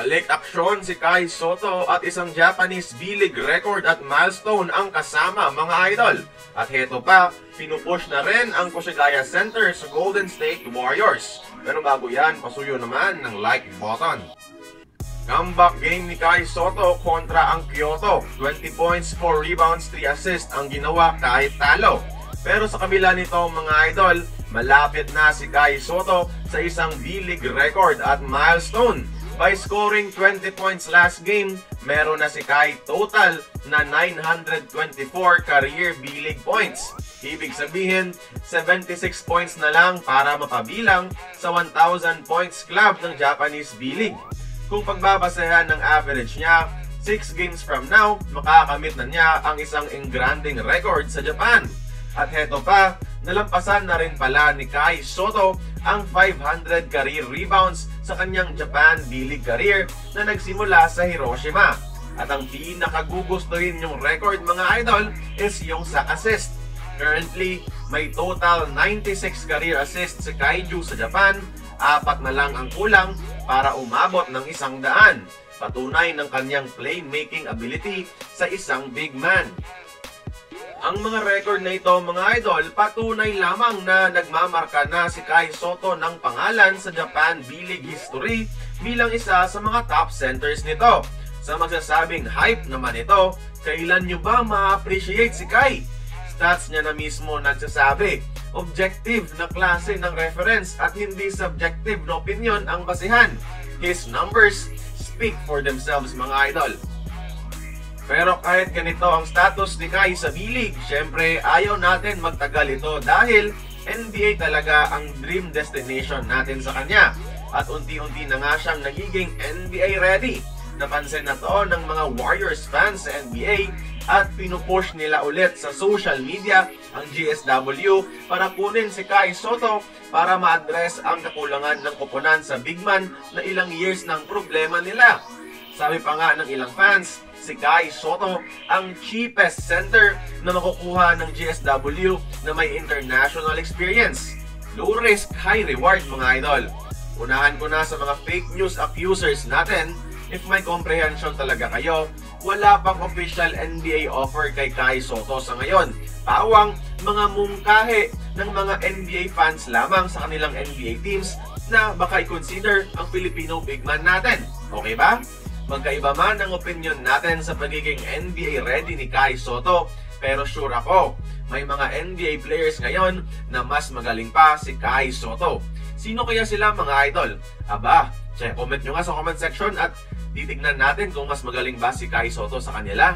Balik aksyon si Kai Sotto at isang Japanese B-League record at milestone ang kasama mga idol. At heto pa, pinupush na rin ang Koshigaya Center sa Golden State Warriors. Pero bago yan, pasuyo naman ng like button. Comeback game ni Kai Sotto kontra ang Kyoto. 20 points, 4 rebounds, 3 assists ang ginawa kahit talo. Pero sa kabila nito mga idol, malapit na si Kai Sotto sa isang B-League record at milestone. By scoring 20 points last game, meron na si Kai total na 924 career B-League points. Ibig sabihin, 76 points na lang para mapabilang sa 1,000 points club ng Japanese B-League. Kung pagbabasehan ng average niya, 6 games from now, makakamit na niya ang isang engranding record sa Japan. At heto pa, nalampasan na rin pala ni Kai Sotto ang 500 career rebounds sa kanyang Japan B-League career na nagsimula sa Hiroshima. At ang pinakagugustuhin yung record mga idol is yung sa assist. Currently, may total 96 career assists si Kaiju sa Japan, 4 na lang ang kulang para umabot ng 100. Patunay ng kanyang playmaking ability sa isang big man. Ang mga record na ito mga idol, patunay lamang na nagmamarka na si Kai Sotto ng pangalan sa Japan B-League history bilang isa sa mga top centers nito. Sa magsasabing hype naman ito, kailan nyo ba ma-appreciate si Kai? Stats niya na mismo nagsasabi, objective na klase ng reference at hindi subjective na opinion ang basihan. His numbers speak for themselves mga idol. Pero kahit ganito ang status ni Kai sa B-League, syempre ayaw natin magtagal ito dahil NBA talaga ang dream destination natin sa kanya. At unti-unti na nga siyang nagiging NBA ready. Napansin na to ng mga Warriors fans sa NBA at pinupush nila ulit sa social media ang GSW para kunin si Kai Sotto para ma-address ang kakulangan ng koponan sa big man na ilang years ng problema nila. Sabi pa nga ng ilang fans, si Kai Sotto ang cheapest center na makukuha ng GSW na may international experience. Low risk, high reward mga idol. Unahan ko na sa mga fake news accusers natin, if may comprehension talaga kayo, wala pang official NBA offer kay Kai Sotto sa ngayon. Pawang mga mungkahe ng mga NBA fans lamang sa kanilang NBA teams na baka i-consider ang Filipino big man natin. Okay ba? Magkaiba man ang opinion natin sa pagiging NBA ready ni Kai Sotto, pero sure ako, may mga NBA players ngayon na mas magaling pa si Kai Sotto. Sino kaya sila mga idol? Aba, comment nyo nga sa comment section at titignan natin kung mas magaling ba si Kai Sotto sa kanila.